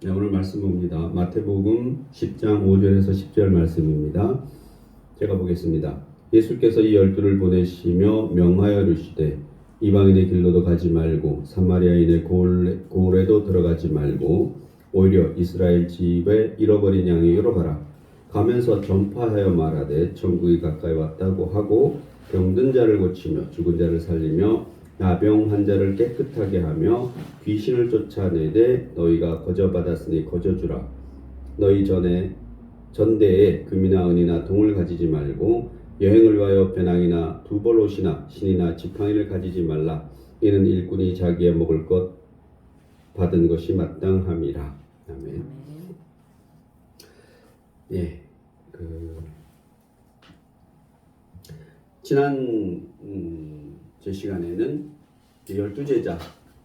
네, 오늘 말씀 봅니다. 마태복음 10장 5절에서 10절 말씀입니다. 제가 보겠습니다. 예수께서 이 12를 보내시며 명하여 이르시되 이방인의 길로도 가지 말고 사마리아인의 고을에도 들어가지 말고 오히려 이스라엘 집에 잃어버린 양에게로 가라. 가면서 전파하여 말하되 천국이 가까이 왔다고 하고 병든 자를 고치며 죽은 자를 살리며 나병 환자를 깨끗하게 하며 귀신을 쫓아내되 너희가 거저받았으니 거저주라. 너희 전대에 금이나 은이나 동을 가지지 말고 여행을 위하여 배낭이나 두벌옷이나 신이나 지팡이를 가지지 말라. 이는 일꾼이 자기의 먹을 것 받은 것이 마땅함이라. 아멘. 예, 지난 제 시간에는 12제자,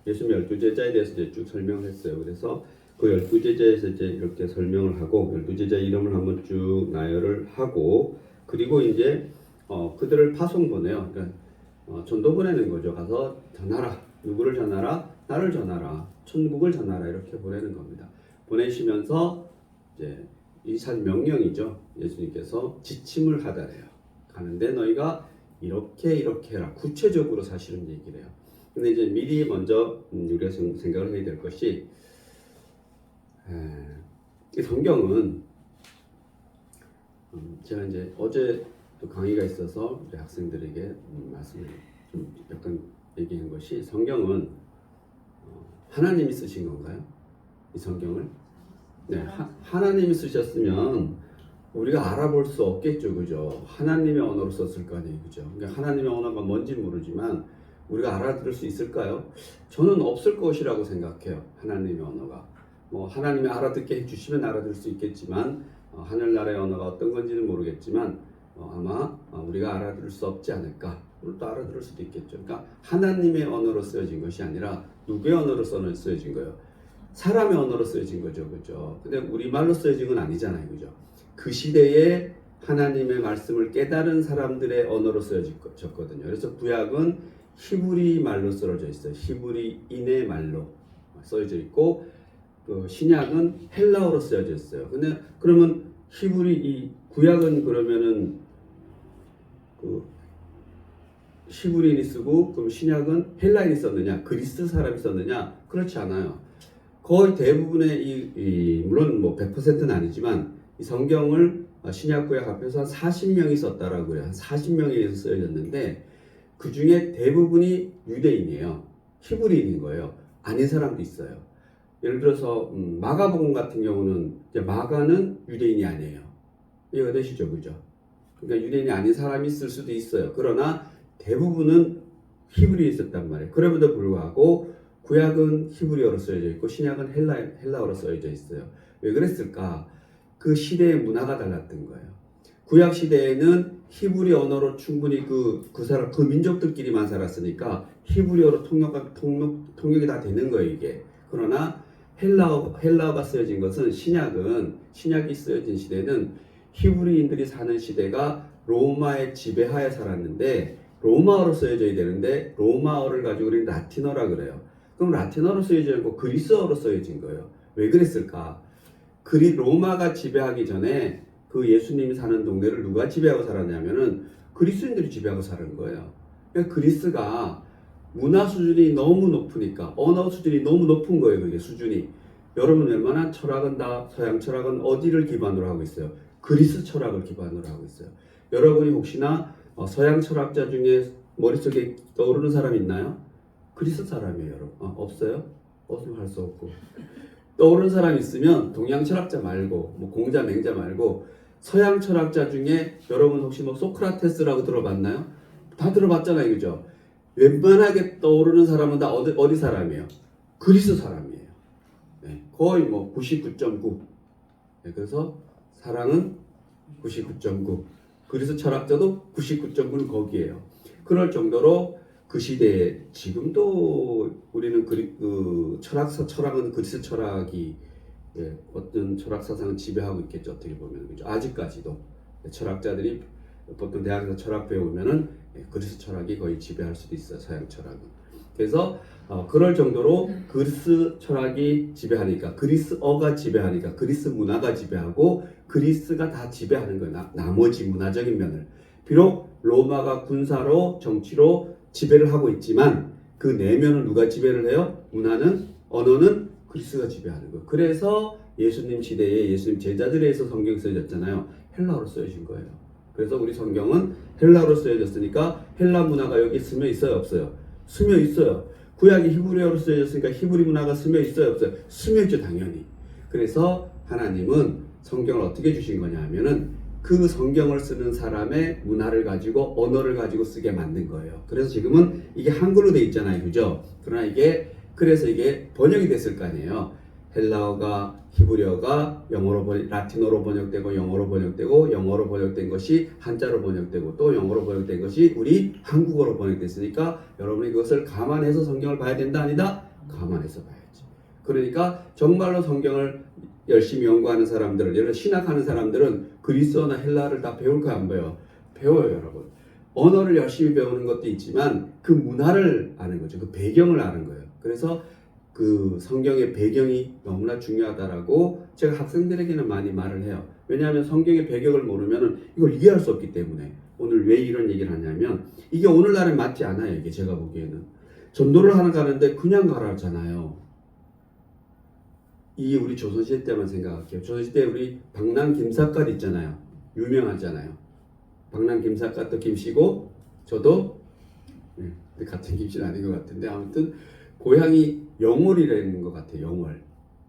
예수님 12제자에 대해서 이제 쭉 설명했어요. 그래서 그 12제자에서 이제 이렇게 설명을 하고 12제자 이름을 한번 쭉 나열을 하고 그리고 이제 그들을 파송 보내요. 그러니까 전도 보내는 거죠. 가서 전하라. 누구를 전하라? 나를 전하라. 천국을 전하라. 이렇게 보내는 겁니다. 보내시면서 이제 이 사실 명령이죠. 예수님께서 지침을 하다래요. 가는데 너희가 이렇게 해라. 구체적으로 사실은 얘기를 해요. 근데 이제 미리 먼저 우리가 생각을 해야 될 것이 이 성경은 제가 이제 어제 또 강의가 있어서 우리 학생들에게 말씀을 좀 약간 얘기한 것이 성경은 하나님이 쓰신 건가요? 이 성경을? 네, 하나님이 쓰셨으면 우리가 알아볼 수 없겠죠, 그죠? 하나님의 언어로 썼을 거 아니에요, 그죠? 그러니까 하나님의 언어가 뭔지 모르지만 우리가 알아들을 수 있을까요? 저는 없을 것이라고 생각해요, 하나님의 언어가. 뭐 하나님이 알아듣게 해주시면 알아들을 수 있겠지만 하늘나라의 언어가 어떤 건지는 모르겠지만 아마 우리가 알아들을 수 없지 않을까. 물론 또 알아들을 수도 있겠죠. 그러니까 하나님의 언어로 쓰여진 것이 아니라 누구의 언어로 쓰여진 거예요? 사람의 언어로 쓰여진 거죠, 그죠? 근데 우리말로 쓰여진 건 아니잖아요, 그죠? 그 시대에 하나님의 말씀을 깨달은 사람들의 언어로 쓰여졌거든요. 그래서 구약은 히브리 말로 쓰여져 있어요. 히브리인의 말로 쓰여져 있고 그 신약은 헬라어로 쓰여져 있어요. 근데 그러면 이 구약은 그러면은 그 히브리인이 쓰고 그럼 신약은 헬라인이 썼느냐, 그리스 사람이 썼느냐? 그렇지 않아요. 거의 대부분의 물론 뭐 100%는 아니지만 이 성경을 신약 구약 합해서 한 40명이 썼다라고 그래요. 한 40명에 의해서 쓰여졌는데 그 중에 대부분이 유대인이에요. 히브리인인 거예요. 아닌 사람도 있어요. 예를 들어서 마가복음 같은 경우는 이제 마가는 유대인이 아니에요. 이해가 되시죠, 그죠? 그러니까 유대인이 아닌 사람이 쓸 수도 있어요. 그러나 대부분은 히브리에 썼단 말이에요. 그럼에도 불구하고 구약은 히브리어로 쓰여져 있고 신약은 헬라어로 쓰여져 있어요. 왜 그랬을까? 그 시대의 문화가 달랐던 거예요. 구약 시대에는 히브리 언어로 충분히 그 민족들끼리만 살았으니까 히브리어로 통역이 다 되는 거예요, 이게. 그러나 헬라어가 쓰여진 것은 신약이 쓰여진 시대는 히브리인들이 사는 시대가 로마의 지배하에 살았는데 로마어로 쓰여져야 되는데 로마어를 가지고 우리는 라틴어라 그래요. 그럼 라틴어로 쓰여지지 않고 그리스어로 쓰여진 거예요. 왜 그랬을까? 로마가 지배하기 전에 그 예수님이 사는 동네를 누가 지배하고 살았냐면은 그리스인들이 지배하고 사는 거예요. 그러니까 그리스가 문화 수준이 너무 높으니까 언어 수준이 너무 높은 거예요. 그게 수준이. 여러분 웬만한 철학은 다 서양 철학은 어디를 기반으로 하고 있어요? 그리스 철학을 기반으로 하고 있어요. 여러분이 혹시나 서양 철학자 중에 머릿속에 떠오르는 사람 있나요? 그리스 사람이에요, 여러분. 없어요? 없으면 할 수 없고. 떠오르는 사람 있으면 동양 철학자 말고 뭐 공자 맹자 말고 서양 철학자 중에 여러분 혹시 뭐 소크라테스라고 들어봤나요? 다 들어봤잖아요, 그죠? 웬만하게 떠오르는 사람은 다 어디 사람이에요? 그리스 사람이에요. 네, 거의 뭐 99.9. 네, 그래서 사랑은 99.9. 그리스 철학자도 99.9는 거기에요. 그럴 정도로 그 시대에 지금도 우리는 철학은 그리스 철학이 어떤 철학 사상을 지배하고 있겠죠. 어떻게 보면 그죠. 아직까지도 철학자들이 보통 대학에서 철학 배우면은 그리스 철학이 거의 지배할 수도 있어요. 서양 철학은. 그래서 그럴 정도로 그리스 철학이 지배하니까, 그리스어가 지배하니까, 그리스 문화가 지배하고 그리스가 다 지배하는 거예요. 나머지 문화적인 면을. 비록 로마가 군사로 정치로 지배를 하고 있지만 그 내면은 누가 지배를 해요? 문화는, 언어는 그리스가 지배하는 거예요. 그래서 예수님 시대에 예수님 제자들에 의해서 성경이 쓰여졌잖아요. 헬라어로 쓰여진 거예요. 그래서 우리 성경은 헬라어로 쓰여졌으니까 헬라 문화가 여기 스며 있어요, 없어요? 스며 있어요. 구약이 히브리어로 쓰여졌으니까 히브리 문화가 스며 있어요, 없어요? 스며 있죠, 당연히. 그래서 하나님은 성경을 어떻게 주신 거냐 하면은 그 성경을 쓰는 사람의 문화를 가지고 언어를 가지고 쓰게 만든 거예요. 그래서 지금은 이게 한글로 돼 있잖아요, 그죠? 그러나 그래서 이게 번역이 됐을 거 아니에요. 헬라어가, 히브리어가 라틴어로 번역되고 영어로 번역되고 영어로 번역된 것이 한자로 번역되고 또 영어로 번역된 것이 우리 한국어로 번역됐으니까 여러분이 그것을 감안해서 성경을 봐야 된다, 아니다? 감안해서 봐야지. 그러니까 정말로 성경을 열심히 연구하는 사람들은, 예를 들어 신학하는 사람들은 그리스어나 헬라어를 다 배울까요, 안 배워요? 배워요, 여러분. 언어를 열심히 배우는 것도 있지만 그 문화를 아는 거죠. 그 배경을 아는 거예요. 그래서 그 성경의 배경이 너무나 중요하다라고 제가 학생들에게는 많이 말을 해요. 왜냐하면 성경의 배경을 모르면 이걸 이해할 수 없기 때문에. 오늘 왜 이런 얘기를 하냐면 이게 오늘날에 맞지 않아요. 이게 제가 보기에는. 전도를 하나 가는데 그냥 가라잖아요. 이게 우리 조선시대 때만 생각할게요. 조선시대 우리 방랑 김삿갓 있잖아요. 유명하잖아요. 방랑 김삿갓도 김씨고 저도 같은 김씨는 아닌 것 같은데 아무튼 고향이 영월이라는 것 같아요. 영월.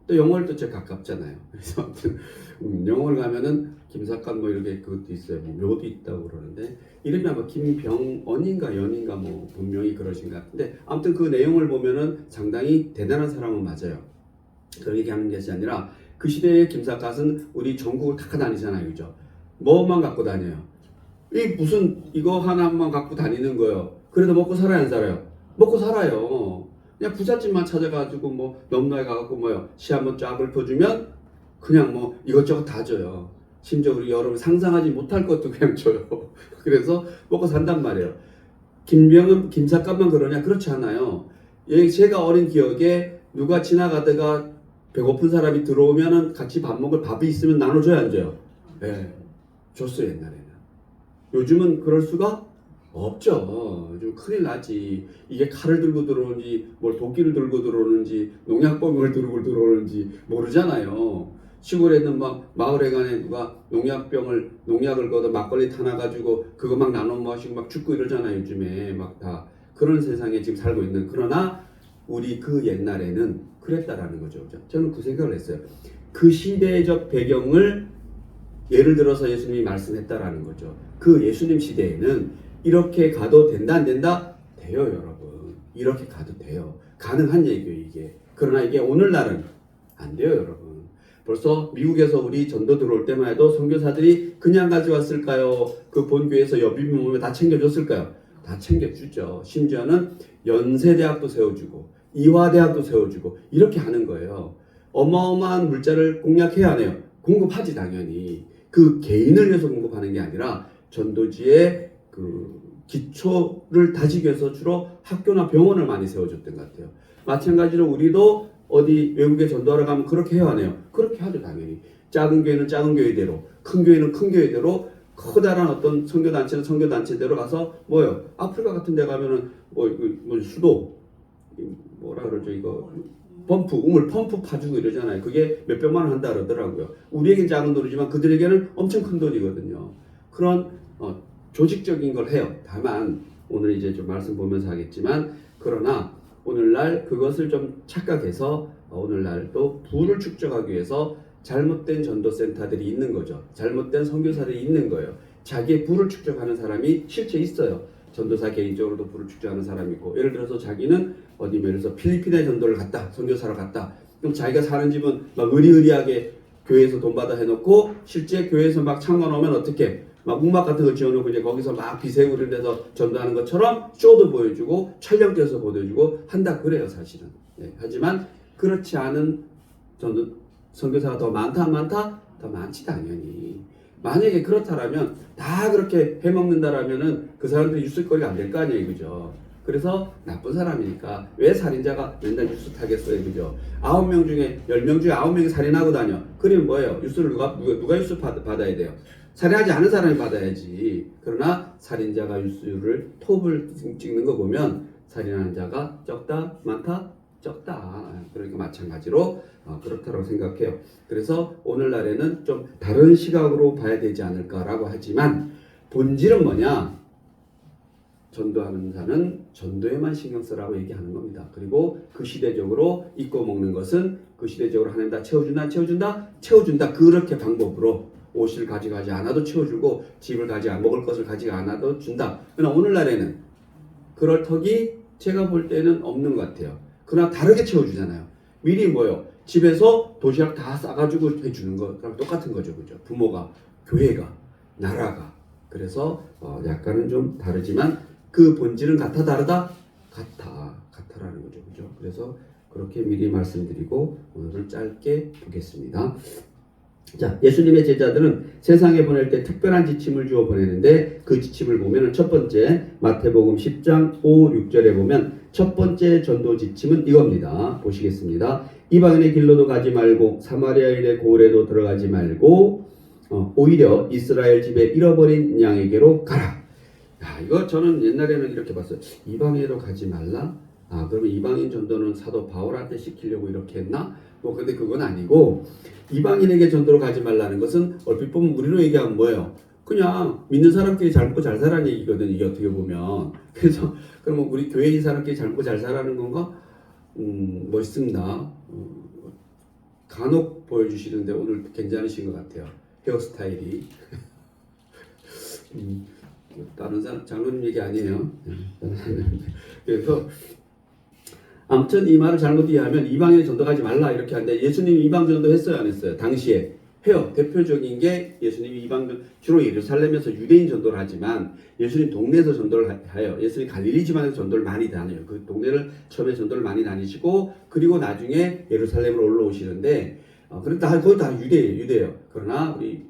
또 영월도 제가 가깝잖아요. 그래서 아무튼 영월 가면은 김삿갓 뭐 이렇게 그것도 있어요. 뭐 묘도 있다고 그러는데 이름이 아마 김병언인가 연인가 뭐 분명히 그러신 것 같은데 아무튼 그 내용을 보면은 상당히 대단한 사람은 맞아요. 그런 얘기하는 것이 아니라 그 시대의 김삿갓은 우리 전국을 다 다니잖아요, 그죠? 뭐만 갖고 다녀요? 무슨 이거 하나만 갖고 다니는 거예요. 그래도 먹고 살아요, 안 살아요? 먹고 살아요. 그냥 부잣집만 찾아가지고 뭐 넘나에 가갖고 뭐요 시 한번 쫙 읊어주면 그냥 뭐 이것저것 다 줘요. 심지어 우리 여러분 상상하지 못할 것도 그냥 줘요. 그래서 먹고 산단 말이에요. 김삿갓만 그러냐? 그렇지 않아요. 제가 어린 기억에 누가 지나가다가 배고픈 사람이 들어오면은 같이 밥 먹을 밥이 있으면 나눠줘야 안 줘요? 네, 줬어요 옛날에는. 요즘은 그럴 수가 없죠. 요즘 큰일 나지. 이게 칼을 들고 들어오는지 뭘 도끼를 들고 들어오는지 농약병을 들고 들어오는지 모르잖아요. 시골에는 막 마을에 가네 누가 농약을 걷어 막걸리 타놔가지고 그거 막 나눠 마시고 막 죽고 이러잖아요. 요즘에 막 다 그런 세상에 지금 살고 있는. 그러나 우리 그 옛날에는 그랬다라는 거죠. 저는 그 생각을 했어요. 그 시대적 배경을 예를 들어서 예수님이 말씀했다라는 거죠. 그 예수님 시대에는 이렇게 가도 된다 안 된다? 돼요, 여러분. 이렇게 가도 돼요. 가능한 얘기예요, 이게. 그러나 이게 오늘날은 안 돼요, 여러분. 벌써 미국에서 우리 전도 들어올 때만 해도 선교사들이 그냥 가져왔을까요? 그 본교에서 여비비 모으면 다 챙겨줬을까요? 다 챙겨주죠. 심지어는 연세대학도 세워주고 이화대학도 세워주고 이렇게 하는 거예요. 어마어마한 물자를 공략해야 하네요. 공급하지 당연히. 그 개인을 위해서 공급하는 게 아니라 전도지의 그 기초를 다지기 위해서 주로 학교나 병원을 많이 세워줬던 것 같아요. 마찬가지로 우리도 어디 외국에 전도하러 가면 그렇게 해야 하네요. 그렇게 하죠 당연히. 작은 교회는 작은 교회대로, 큰 교회는 큰 교회대로 커다란 어떤 선교단체는 선교단체대로 가서 뭐요? 아프리카 같은 데 가면은 뭐 수도 뭐라 그러죠 이거 우물 펌프 파주고 이러잖아요. 그게 몇백만 원 한다 그러더라고요. 우리에겐 작은 돈이지만 그들에게는 엄청 큰 돈이거든요. 그런 조직적인 걸 해요. 다만 오늘 이제 좀 말씀 보면서 하겠지만 그러나 오늘날 그것을 좀 착각해서 오늘날 또 부를 축적하기 위해서 잘못된 전도센터들이 있는 거죠. 잘못된 선교사들이 있는 거예요. 자기의 부를 축적하는 사람이 실제 있어요. 전도사 개인적으로도 부를 축적하는 사람이 있고 예를 들어서 자기는 어디 예를 들어서 필리핀에 전도를 갔다. 선교사로 갔다. 그럼 자기가 사는 집은 막 의리의리하게 교회에서 돈 받아 해놓고 실제 교회에서 막 창건 오면 어떻게 막 음악 같은 거 지어놓고 이제 거기서 막 비세우는 데서 전도하는 것처럼 쇼도 보여주고 촬영돼서 보여주고 한다 그래요 사실은. 네. 하지만 그렇지 않은 선교사가 더 많다 안 많다? 더 많지 당연히. 만약에 그렇다라면 다 그렇게 해먹는다라면은 그 사람들이 유쓸거리가 안 될 거 아니에요, 그죠? 그래서 나쁜 사람이니까 왜 살인자가 맨날 뉴스 타겠어요, 그죠? 9명 중에 10명 중에 9명이 살인하고 다녀. 그러면 뭐예요? 뉴스를 누가 뉴스 받아야 돼요? 살인하지 않은 사람이 받아야지. 그러나 살인자가 뉴스를 톱을 찍는 거 보면 살인하는 자가 적다, 많다, 적다. 그러니까 마찬가지로 그렇다고 생각해요. 그래서 오늘날에는 좀 다른 시각으로 봐야 되지 않을까라고 하지만 본질은 뭐냐? 전도하는 자는 전도에만 신경 쓰라고 얘기하는 겁니다. 그리고 그 시대적으로 입고 먹는 것은 그 시대적으로 하나님 다 채워준다. 그렇게 방법으로 옷을 가져가지 않아도 채워주고 집을 먹을 것을 가지고 않아도 준다. 그러나 오늘날에는 그럴 턱이 제가 볼 때는 없는 것 같아요. 그러나 다르게 채워주잖아요. 미리 뭐요? 집에서 도시락 다 싸가지고 해주는 거랑 똑같은 거죠, 그죠? 부모가, 교회가, 나라가. 그래서 약간은 좀 다르지만 그 본질은 같아 다르다? 같아라는 거죠, 그죠? 그래서 그렇게 미리 말씀드리고 오늘은 짧게 보겠습니다. 자, 예수님의 제자들은 세상에 보낼 때 특별한 지침을 주어 보내는데 그 지침을 보면 첫 번째 마태복음 10장 5, 6절에 보면 첫 번째 전도 지침은 이겁니다. 보시겠습니다. 이방인의 길로도 가지 말고 사마리아인의 고을에도 들어가지 말고 오히려 이스라엘 집에 잃어버린 양에게로 가라. 야, 이거 저는 옛날에는 이렇게 봤어요. 이방인으로 가지 말라? 그러면 이방인 전도는 사도 바울한테 시키려고 이렇게 했나? 근데 그건 아니고 이방인에게 전도로 가지 말라는 것은 얼핏 보면 우리로 얘기하면 뭐예요? 그냥 믿는 사람끼리 잘 먹고 잘 살라는 얘기거든, 이게 어떻게 보면. 그래서 그러면 우리 교회인 사람끼리 잘 먹고 잘 살라는 건가? 멋있습니다. 간혹 보여주시는데 오늘 괜찮으신 것 같아요. 헤어스타일이. 다른 사람 장로님 얘기 아니에요. 그래서 아무튼 이 말을 잘못 이해하면 이방인에 전도하지 말라 이렇게 하는데 예수님이 이방 전도 했어요, 안 했어요? 당시에 해요. 대표적인 게 예수님이 이방 주로 예루살렘에서 유대인 전도를 하지만 예수님 동네에서 전도를 해요. 예수님 갈릴리 지방에서 전도를 많이 다녀요. 그 동네를 처음에 전도를 많이 다니시고 그리고 나중에 예루살렘으로 올라오시는데 그런데 거의 다 유대예요. 그러나 우리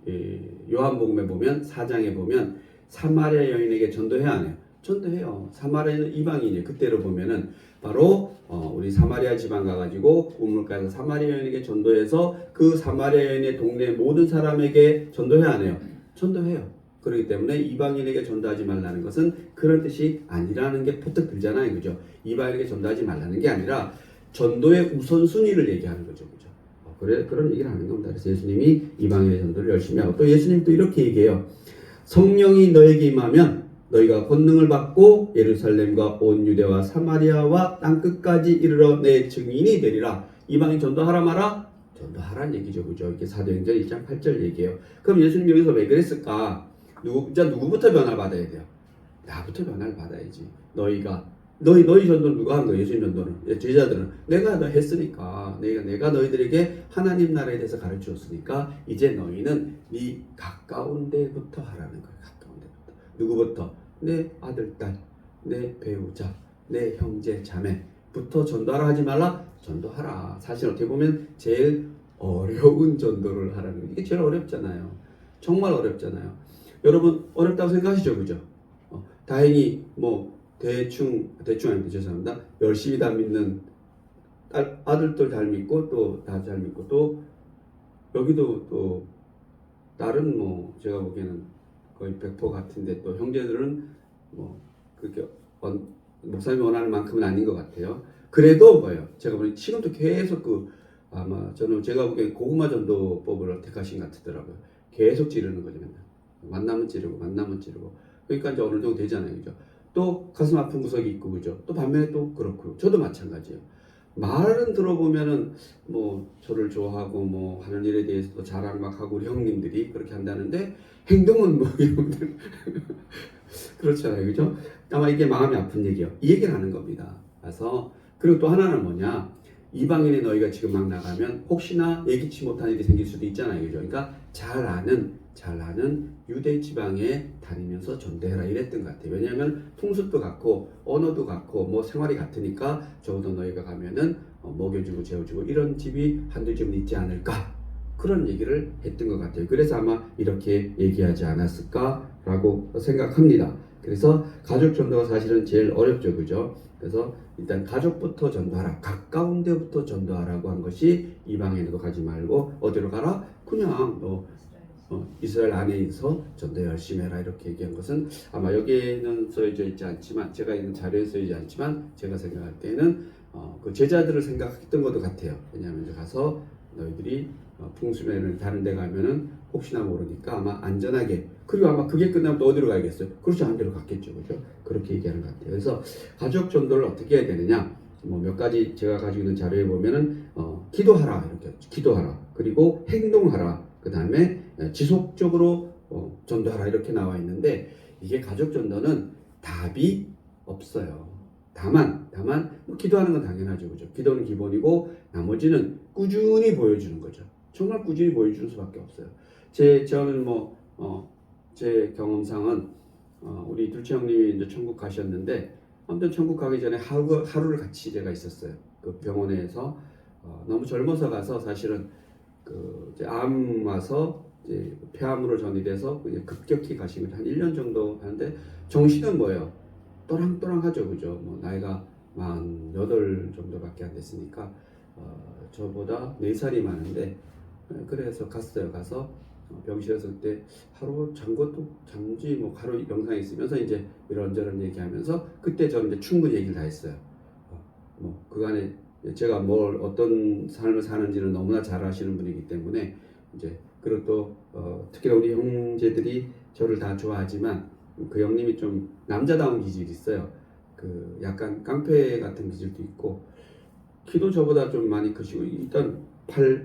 요한복음에 보면 4장에 보면 사마리아 여인에게 전도해야 안 해요? 전도해요. 사마리아는 이방인이에요. 그때로 보면은 바로 우리 사마리아 지방 가가지고 우물가에서 사마리아 여인에게 전도해서 그 사마리아 여인의 동네 모든 사람에게 전도해야 안 해요? 전도해요. 그렇기 때문에 이방인에게 전도하지 말라는 것은 그런 뜻이 아니라는 게 퍼뜩 들잖아요, 그죠? 이방인에게 전도하지 말라는 게 아니라 전도의 우선순위를 얘기하는 거죠, 그죠? 그런 얘기를 하는 겁니다. 그래서 예수님이 이방인의 전도를 열심히 하고 또 예수님 또 이렇게 얘기해요. 성령이 너에게 임하면 너희가 권능을 받고 예루살렘과 온 유대와 사마리아와 땅끝까지 이르러 내 증인이 되리라. 이방인 전도하라 마라? 전도하라는 얘기죠, 그죠? 이게 사도행전 1장 8절 얘기예요. 그럼 예수님 여기서 왜 그랬을까? 누구부터 변화를 받아야 돼요? 나부터 변화를 받아야지. 너희 전도는 누가 한 거예요? 예수님 전도는 제자들은 내가 너 했으니까 내가 너희들에게 하나님 나라에 대해서 가르쳤으니까 이제 너희는 네 가까운 데부터 하라는 거예요. 가까운 데부터. 누구부터? 내 아들, 딸, 내 배우자, 내 형제, 자매부터 전도하라 하지 말라? 전도하라. 사실 어떻게 보면 제일 어려운 전도를 하라는 거예요. 이게 제일 어렵잖아요. 정말 어렵잖아요. 여러분 어렵다고 생각하시죠, 그죠? 다행히 대충 아니고 죄송합니다. 열심히 다 믿는 아들들 잘 믿고 또 다 잘 믿고 또 여기도 또 다른 제가 보기에는 거의 100% 같은데 또 형제들은 그렇게 목사님이 원하는 만큼은 아닌 것 같아요. 그래도 뭐예요? 제가 보니 지금도 계속 아마 저는 제가 보기엔 고구마 전도법을 택하신 것 같더라고요. 계속 찌르는 거죠. 만나면 찌르고 그러니까 이제 어느 정도 되잖아요, 그죠? 또 가슴 아픈 구석이 있고, 그죠? 또 반면에 또 그렇고요. 저도 마찬가지예요. 말은 들어보면은 저를 좋아하고 하는 일에 대해서 또 자랑 막 하고 우리 형님들이 그렇게 한다는데 행동은 형들 그렇잖아요, 그죠? 아마 이게 마음이 아픈 얘기예요. 이 얘기를 하는 겁니다. 그래서 그리고 또 하나는 뭐냐? 이방인의 너희가 지금 막 나가면 혹시나 예기치 못한 일이 생길 수도 있잖아요, 그죠? 그러니까 잘 아는 유대 지방에 다니면서 전도해라 이랬던 것 같아요. 왜냐하면 풍습도 같고 언어도 같고 생활이 같으니까 적어도 너희가 가면은 먹여주고 재워주고 이런 집이 한두 집은 있지 않을까 그런 얘기를 했던 것 같아요. 그래서 아마 이렇게 얘기하지 않았을까라고 생각합니다. 그래서 가족 전도가 사실은 제일 어렵죠, 그죠? 그래서 일단 가족부터 전도하라, 가까운 데부터 전도하라고 한 것이 이방인으로 가지 말고 어디로 가라? 그냥 너 이스라엘 안에서 전도 열심히 해라 이렇게 얘기한 것은 아마 여기에는 써져 있지 않지만 제가 있는 자료에 써있지 않지만 제가 생각할 때는 그 제자들을 생각했던 것도 같아요. 왜냐하면 이제 가서 너희들이 풍수면을 다른 데 가면은 혹시나 모르니까 아마 안전하게, 그리고 아마 그게 끝나면 또 어디로 가야겠어요? 그렇지 않은 데로 갔겠죠, 그죠? 그렇게 얘기하는 것 같아요. 그래서 가족 전도를 어떻게 해야 되느냐? 뭐 몇 가지 제가 가지고 있는 자료에 보면은 기도하라 이렇게 기도하라, 그리고 행동하라, 그 다음에 지속적으로 전도하라 이렇게 나와 있는데 이게 가족 전도는 답이 없어요. 다만 뭐 기도하는 건 당연하죠, 그죠? 기도는 기본이고 나머지는 꾸준히 보여주는 거죠. 정말 꾸준히 보여주는 수밖에 없어요. 저는 제 경험상은 우리 둘째 형님이 이제 천국 가셨는데 아무튼 천국 가기 전에 하루를 같이 제가 있었어요. 그 병원에서 너무 젊어서 가서 사실은 그 이제 암 와서 이제 폐암으로 전이돼서 급격히 가시면 한 1년 정도 하는데 정신은 뭐예요? 또랑또랑하죠, 그죠? 뭐 나이가 48 정도밖에 안 됐으니까 저보다 4살이 많은데 그래서 갔어요. 가서 병실에서 그때 하루 잔 것도 잠지 뭐 하루 영상에 있으면서 이제 이런저런 얘기하면서 그때 저는 이제 충분히 얘기를 다 했어요. 뭐 그간에 제가 뭘 어떤 삶을 사는지는 너무나 잘 아시는 분이기 때문에 이제 그리고 또 특히나 우리 형제들이 저를 다 좋아하지만 그 형님이 좀 남자다운 기질이 있어요. 그 약간 깡패 같은 기질도 있고 키도 저보다 좀 많이 크시고 일단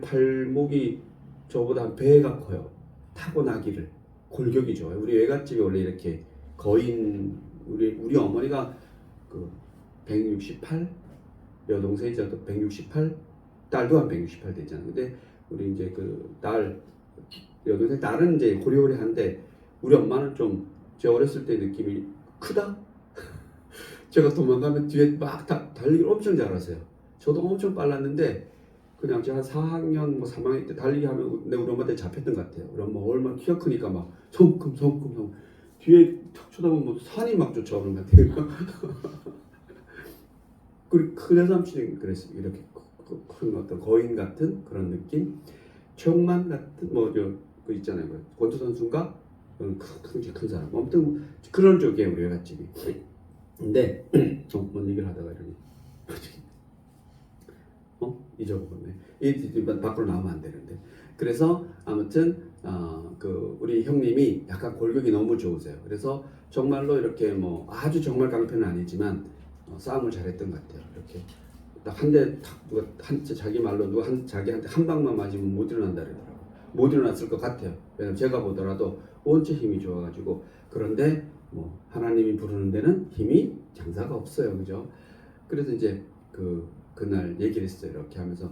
팔목이 저보다 한 배가 커요. 타고나기를 골격이 좋아요. 우리 외갓집이 원래 이렇게 거인 우리 어머니가 그 168, 여동생이 저도 168, 딸도 한 168 되잖아요. 근데 우리 이제 그 여동생 딸은 이제 호리호리한데 우리 엄마는 좀 제 어렸을 때 느낌이 크다. 제가 도망가면 뒤에 막 달리기를 엄청 잘하세요. 저도 엄청 빨랐는데 그냥 제가 한 4학년 뭐 3학년 때 달리기 하면 우리 엄마한테 잡혔던 것 같아요. 우리 엄마 얼마나 키가 크니까 막 성큼 뒤에 탁 쳐다보면 산이 막 쫓아오는 것 같아요. 그리고 큰 삼촌이 그랬어요. 이렇게 큰 어떤 거인 같은 그런 느낌, 최홍만 같은 그 있잖아요. 권투 선수인가? 큰 사람. 아무튼 그런 쪽이에요, 우리 외갓집이. 근데 뭔 얘기를 하다가 이러니 잊어버렸네. 이 밖으로 나오면 안 되는데. 그래서 아무튼 그 우리 형님이 약간 골격이 너무 좋으세요. 그래서 정말로 이렇게 뭐 아주 정말 깡패는 아니지만 싸움을 잘했던 것 같아요. 이렇게 딱 한 대 누가 자기 말로 자기한테 한 방만 맞으면 못 일어난다 그러더라고. 못 일어났을 것 같아요. 왜냐면 제가 보더라도 원체 힘이 좋아가지고. 그런데 뭐 하나님이 부르는 데는 힘이 장사가 없어요, 그죠? 그래서 이제 그날 얘기를 했어요. 이렇게 하면서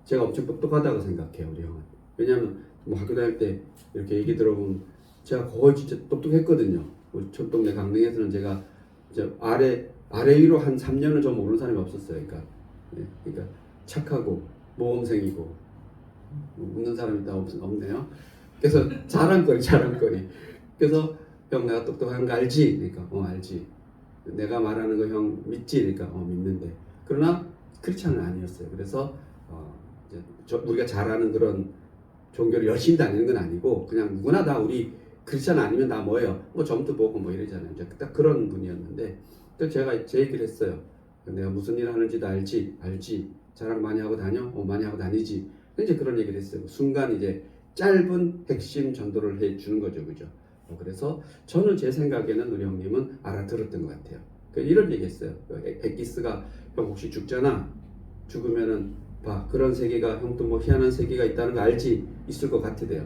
제가 엄청 똑똑하다고 생각해요, 우리 형은. 왜냐하면 뭐 학교 다닐 때 이렇게 얘기 들어보면 제가 거의 진짜 똑똑했거든요. 우리 첫 동네 강릉에서는 제가 이제 아래 위로 한 3년을 저 모르는 사람이 없었어요. 그러니까 착하고 모범생이고 웃는 사람이 다 없네요. 그래서 자랑거리. 그래서 형 내가 똑똑한 거 알지? 그러니까 알지. 내가 말하는 거 형 믿지? 그러니까 믿는데. 그러나 크리스찬은 아니었어요. 그래서 이제 우리가 잘 아는 그런 종교를 열심히 다니는 건 아니고 그냥 누구나 다 우리 크리스찬 아니면 다 뭐예요? 뭐 점도 보고 뭐 이러잖아요. 이제 딱 그런 분이었는데 또 제가 제 얘기를 했어요. 내가 무슨 일 하는지도 알지? 자랑 많이 하고 다녀? 많이 하고 다니지. 이제 그런 얘기를 했어요. 순간 이제 짧은 핵심 전도를 해 주는 거죠, 그죠? 그래서 저는 제 생각에는 우리 형님은 알아들었던 것 같아요. 이런 얘기했어요. 엑기스가 형 혹시 죽잖아. 죽으면은 봐, 그런 세계가 형도 뭐 희한한 세계가 있다는 거 알지? 있을 것 같대요.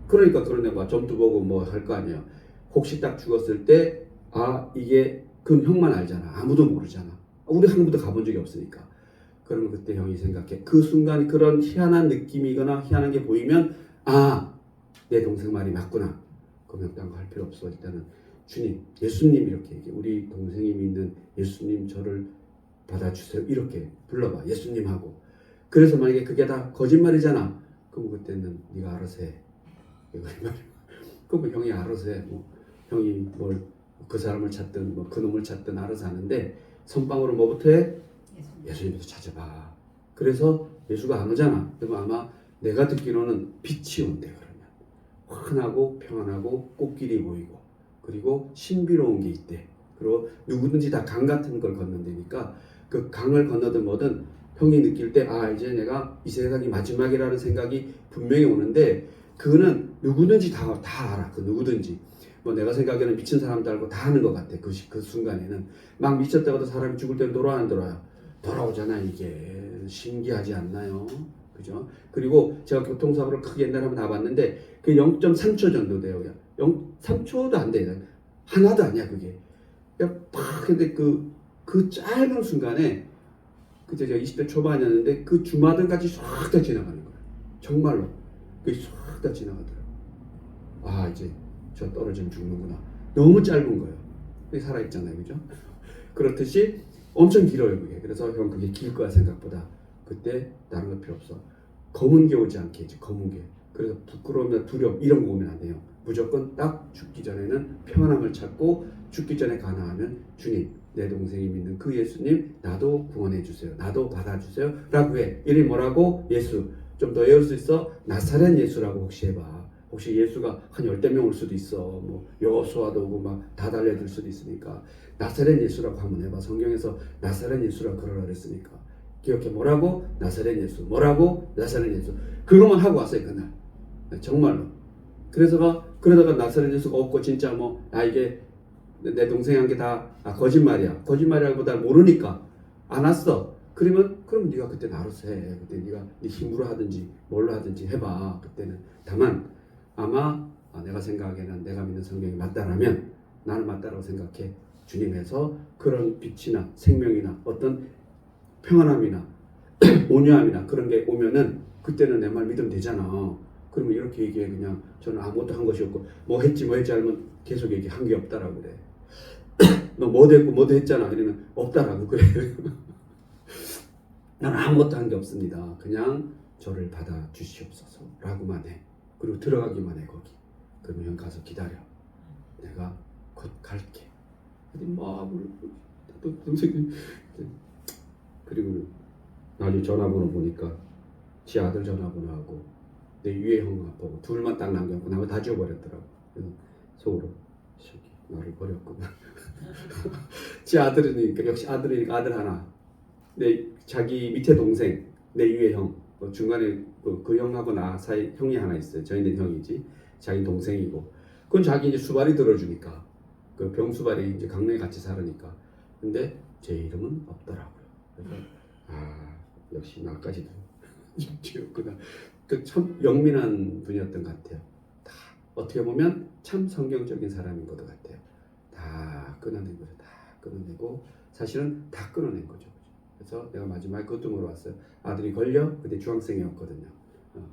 그러니까 그런데 막 점도 보고 뭐 할 거 아니에요. 혹시 딱 죽었을 때 이게 그건 형만 알잖아. 아무도 모르잖아. 우리 한 번도 가본 적이 없으니까. 그러면 그때 형이 생각해. 그 순간 그런 희한한 느낌이거나 희한한 게 보이면 내 동생 말이 맞구나. 그럼 딴 거 할 필요 없어. 일단은 주님, 예수님 이렇게 얘기해. 우리 동생이 믿는 예수님 저를 받아주세요. 이렇게 불러봐. 예수님 하고. 그래서 만약에 그게 다 거짓말이잖아. 그럼 그때는 네가 알아서 해. 그럼 형이 알아서 해. 형이 뭘 그 사람을 찾든 뭐 그놈을 찾든 알아서 하는데 선방으로 뭐부터 해? 예수님부터 찾아봐. 그래서 예수가 안 오잖아. 그러면 아마 내가 듣기로는 빛이 온대. 그러면 환하고 평안하고 꽃길이 보이고 그리고 신비로운 게 있대. 그리고 누구든지 다 강 같은 걸 건넌다니까 그 강을 건너든 뭐든 형이 느낄 때 아 이제 내가 이 세상이 마지막이라는 생각이 분명히 오는데 그거는 누구든지 다 알아. 그 누구든지 뭐 내가 생각에는 미친 사람도 알고 다 하는 것 같아. 그 순간에는 막 미쳤다가도 사람이 죽을 때는 돌아와 안 돌아요. 돌아오잖아. 이게 신기하지 않나요? 그죠? 그리고 제가 교통사고를 크게 옛날에 한번 나봤는데 그 0.3초 정도 돼요. 3초도 안 돼. 하나도 아니야 그게. 그냥 팍 근데 그 짧은 순간에 그때 제가 20대 초반이었는데 그 주마등까지 싹 다 지나가는 거예요. 정말로 그게 싹 다 지나가더라고요. 아 이제 저 떨어지면 죽는구나. 너무 짧은 거예요. 그게 살아있잖아요. 그죠? 그렇듯이 엄청 길어요 그게. 그래서 형 그게 길 거야 생각보다. 그때 다른 거 필요 없어. 검은 게 오지 않게 이제 검은 게. 그래서 부끄러움이나 두려움 이런 거 오면 안 돼요. 무조건 딱 죽기 전에는 평안함을 찾고 죽기 전에 가능하면 주님 내 동생이 믿는 그 예수님 나도 구원해 주세요. 나도 받아주세요. 라고 해. 이름이 뭐라고? 예수. 좀 더 외울 수 있어? 나사렛 예수라고 혹시 해봐. 혹시 예수가 한 10명 올 수도 있어. 뭐 여호수아도 오고 막 다 달려들 수도 있으니까 나사렛 예수라고 한번 해봐. 성경에서 나사렛 예수라고 그러라 그랬으니까 기억해. 뭐라고? 나사렛 예수. 뭐라고? 나사렛 예수. 그것만 하고 왔어요 그날. 정말로. 그러다가 나사렛 예수가 없고 진짜 뭐 이게 내 동생이 한 게 다 거짓말이야. 거짓말이라기보다 모르니까 안 왔어. 그럼 네가 그때 알아서 해. 그때 네가 네 힘으로 하든지 뭘로 하든지 해봐. 그때는. 다만 아마 내가 생각하기에는 내가 믿는 성경이 맞다라면 나는 맞다라고 생각해. 주님에서 그런 빛이나 생명이나 어떤 평안함이나 온유함이나 그런 게 오면은 그때는 내 말 믿으면 되잖아. 그러면 이렇게 얘기해. 그냥 저는 아무것도 한 것이 없고 뭐 했지 하면 계속 얘기 한 게 없다라고 그래. 너 뭐도 했고 뭐도 했잖아. 이러면 없다라고 그래. 나는 아무것도 한 게 없습니다. 그냥 저를 받아 주시옵소서 라고만 해. 그리고 들어가기만 해 거기. 그러면 형 가서 기다려. 내가 곧 갈게. 마음을 또 동생이 그리고 나중에 전화번호 보니까 지 아들 전화번호하고 내 위에 형 보고 둘만 딱 남겨놓고 나머지 다 지워버렸더라고. 그래서 속으로 나를 버렸구나. 지 아들이니까 역시 아들이니까 아들 하나. 내 자기 밑에 동생, 내 위에 형, 중간에 그 형하고 나 사이 형이 하나 있어요. 저희는 형이지. 자기 동생이고. 그건 자기 이제 수발이 들어주니까. 그 병수발이 이제 강릉에 같이 살으니까. 근데 제 이름은 없더라고요. 그래서 역시 나까지도 지었구나. 그 참 영민한 분이었던 것 같아요. 다 어떻게 보면 참 성경적인 사람인 것 같아요. 다 끊어낸 거죠. 다 끊어내고 사실은 다 끊어낸 거죠. 그래서 내가 마지막에 그것도 물어봤어요. 아들이 걸려? 그때 중학생이었거든요.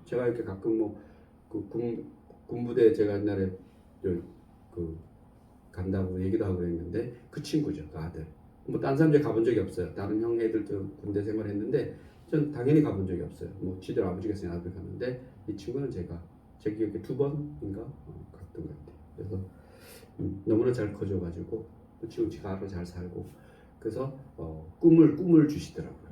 제가 이렇게 가끔 뭐그 군부대 제가 옛날에 그 간다고 얘기도 하고 그랬는데 그 친구죠. 그 아들. 뭐 딴 사람 가본 적이 없어요. 다른 형 애들도 군대 생활했는데 전 당연히 가본 적이 없어요. 뭐 지들 아버지가 있으니 아들 갔는데 이 친구는 제 기억에 2번인가 갔던 것 같아요. 그래서 너무나 잘 커져가지고 그 친구 지가 알아 잘 살고 그래서 꿈을 주시더라고요.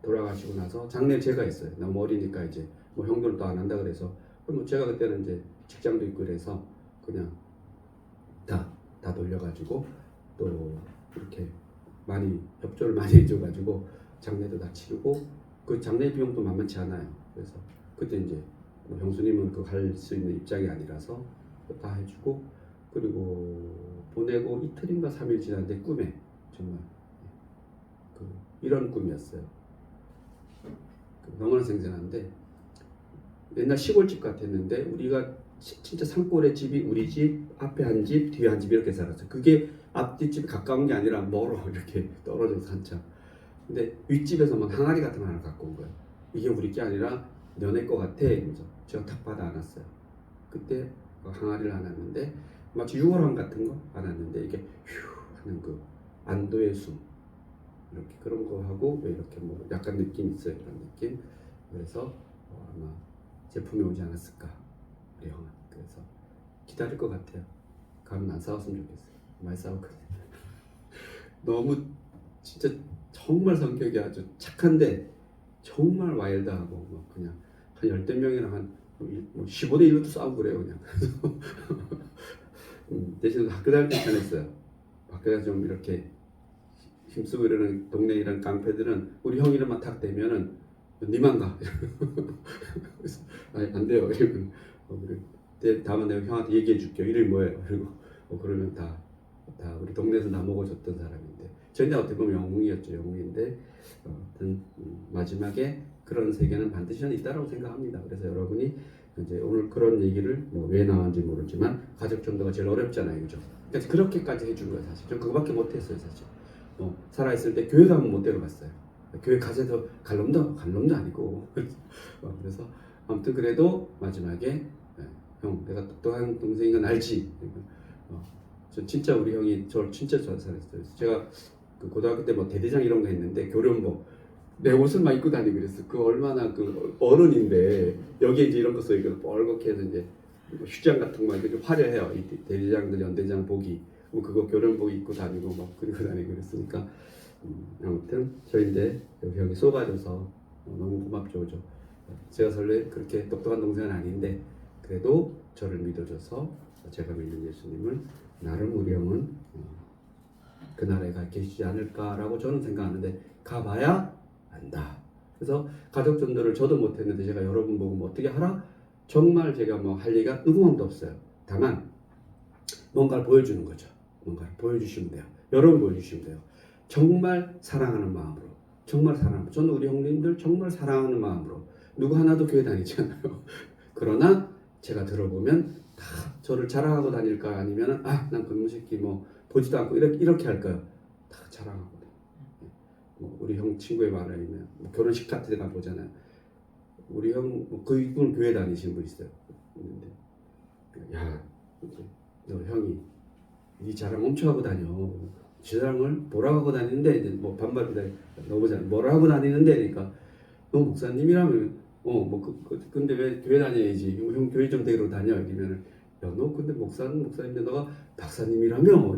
돌아가시고 나서 장례 제가 했어요. 너무 어리니까 이제 뭐 형들은 또 안 한다 그래서 그럼 제가 그때는 이제 직장도 있고 그래서 그냥 다 돌려가지고 또 이렇게 많이 협조를 많이 해줘가지고 장례도 다 치르고 그 장례 비용도 만만치 않아요. 그래서 그때 이제 뭐 형수님은 그 할 수 있는 입장이 아니라서 다 해주고 그리고 보내고 이틀인가 3일 지났는데 꿈에 정말 이런 꿈이었어요. 너무나 생생한데 옛날 시골집 같았는데 우리가 진짜 산골에 집이 우리 집 앞에 한 집 뒤에 한 집 이렇게 살았어요. 그게 앞뒷집이 가까운 게 아니라 멀어 이렇게 떨어져서 한참. 근데 윗집에서 막 항아리 같은 거 하나 갖고 온 거예요. 이게 우리 게 아니라 너네 거 같아 이러면서 제가 탁 받아 안았어요. 그때 항아리를 안았는데 마치 유월함 같은 거 안았는데 이게 휴 하는 그 안도의 숨 이렇게 그런 거 하고 이렇게 뭐 약간 느낌 있어요. 그런 느낌. 그래서 아마 제품이 오지 않았을까 우리 형은. 그래서 기다릴 것 같아요. 가면 안 싸웠으면 좋겠어요. 많이 싸웠거든요. 너무 진짜 정말 성격이 아주 착한데 정말 와일드하고 뭐 그냥 한 열댓 명이랑 한 15대 1로도 싸우고 그래요 그냥. 대신 학교 다닐 때 편했어요. 학교가 좀 이렇게 힘쓰고 이러는 동네 이런 깡패들은 우리 형 이름만 탁 대면은 니만 가. 그래서 아니 안 돼요. 이러면 다음에 내가 형한테 얘기해 줄게요. 이름이 뭐예요? 그리고 그러면 다 우리 동네에서 나 먹어줬던 사람인데 전혀 어떻게 보면 영웅이었죠. 영웅인데 아무튼 마지막에 그런 세계는 반드시 있다라고 생각합니다. 그래서 여러분이 이제 오늘 그런 얘기를 뭐 왜 나왔는지 모르지만 가족 전도가 제일 어렵잖아요, 그죠? 그러니까 그렇게까지 해준 거예요, 사실. 저 그거밖에 못했어요, 사실. 살아있을 때 교회 가면 못 데려갔어요. 교회 가서도 갈 놈도 아니고. 그래서 아무튼 그래도 마지막에 형, 내가 똑똑한 동생인 건 알지? 저 진짜 우리 형이 저를 진짜 잘했어요. 제가 그 고등학교 때 뭐 대대장 이런 거 했는데 교련복 내 옷을 막 입고 다니고 그랬어. 그 얼마나 그 어른인데 여기에 이제 이런 거 써 있고 뻘겋게 해서 이제 휴장 같은 거 이렇게 화려해요. 이 대대장들 연대장 복이 그거 교련복 입고 다니고 막 그리고 다니고 그랬으니까 아무튼 저인데 여기 형이 쏘가줘서 너무 고맙죠, 그죠? 제가 설레 그렇게 똑똑한 동생은 아닌데 그래도 저를 믿어줘서 제가 믿는 예수님을 나름 우리 형은 그 나라에 가 계시지 않을까라고 저는 생각하는데 가봐야 안다. 그래서 가족 전도를 저도 못했는데 제가 여러분 보고 뭐 어떻게 하라? 정말 제가 뭐 할 얘기가 누구만도 없어요. 다만 뭔가를 보여주는 거죠. 뭔가를 보여주시면 돼요. 여러분 보여주시면 돼요. 정말 사랑하는 마음으로, 정말 사랑하는. 저는 우리 형님들 정말 사랑하는 마음으로 누구 하나도 교회 다니지 않아요. 그러나 제가 들어보면 다 저를 자랑하고 다닐까 아니면은 난 그놈 새끼 뭐 보지도 않고 이렇게 할까요? 다 자랑하고. 뭐 우리 형 친구의 말을 하면 뭐 결혼식 같은 데 가 보잖아요. 우리 형 그분 교회 다니시는 분 있어요. 근데 야, 너 형이 네 자랑 엄청 하고 다녀. 지 자랑을 뭐라고 하고 다니는데 이제 뭐 반발이다 너보잖아. 뭐라 하고 다니는데 그러니까 너 목사님이라면 근데 왜 교회 다녀야지. 형 교회 좀 데리러 다녀. 이러면은 야, 너 근데 목사님인데 너가 박사님이라며.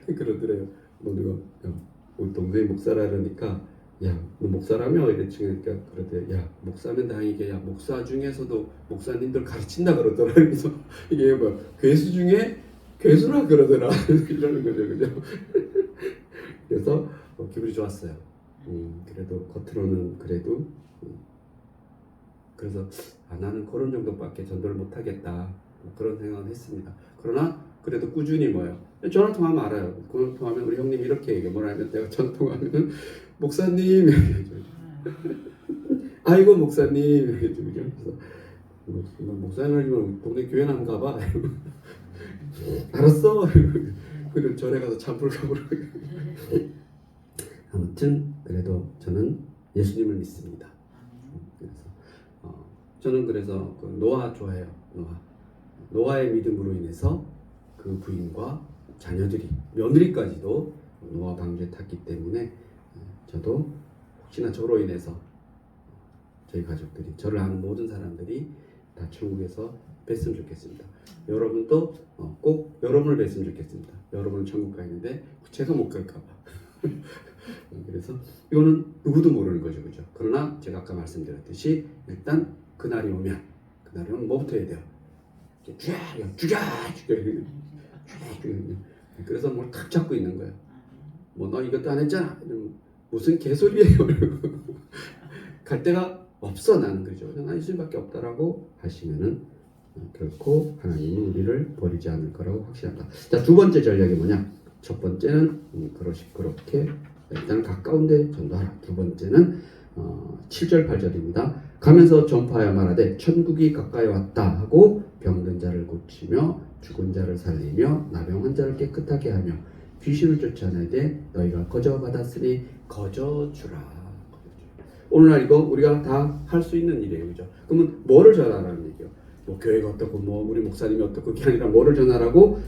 그러더래요. 뭐 누가 우리 동생이 목사라 그러니까 야, 너 목사라며? 이랬으니까 그러대. 야, 목사면 다행이게. 야, 목사 중에서도 목사님들 가르친다 그러더라. 그래서 이게 뭐 괴수 중에 괴수라 그러더라. 이러는 거죠, 그죠? 그래서 기분이 좋았어요. 그래도 겉으로는 그래도 그래서 나는 그런 정도밖에 전도를 못하겠다 그런 생각을 했습니다. 그러나 그래도 꾸준히 뭐예요? 전화 통화하면 알아요. 전화 통화하면 우리 형님 이렇게 얘기해. 뭐라 하면 내가 전화 통화하면 목사님 아이고 목사님 그래서 목사님 아니면 동네 교회 안 가봐. 알았어. 그리고 절에 가서 찬불 가보러. 아무튼 그래도 저는 예수님을 믿습니다. 그래서 저는 그래서 그 노아 좋아해요. 노아의 믿음으로 인해서 그 부인과 자녀들이 며느리까지도 노아 방주에 탔기 때문에 저도 혹시나 저로 인해서 저희 가족들이 저를 아는 모든 사람들이 다 천국에서 뵀으면 좋겠습니다. 여러분도 꼭 여러분을 뵀으면 좋겠습니다. 여러분은 천국 가 있는데 제가 못 갈까 봐. 그래서 이거는 누구도 모르는 거죠, 그죠? 그러나 제가 아까 말씀드렸듯이 일단 그날이 오면 뭐부터 해야 돼요? 죽여. 그래서 뭘 탁 잡고 있는 거예요. 뭐 너 이것도 안 했잖아. 무슨 개소리예요? 갈 데가 없어 나는 그죠? 난 예수님밖에 없다라고 하시면은 결코 하나님은 우리를 버리지 않을 거라고 확신한다. 자, 두 번째 전략이 뭐냐? 첫 번째는 그렇게 일단 가까운데 전도하라. 두 번째는 7절 8절입니다. 가면서 전파하여 말하되 천국이 가까이 왔다 하고 병든 자를 고치며 죽은 자를 살리며 나병한 자를 깨끗하게 하며 귀신을 쫓아내되 너희가 거저 받았으니 거저 주라. 오늘날 이거 우리가 다 할 수 있는 일이에요, 그죠? 그러면 뭐를 전하라는 얘기요? 뭐 교회가 어떻고 뭐 우리 목사님이 어떻고 그게 아니라 뭐를 전하라고?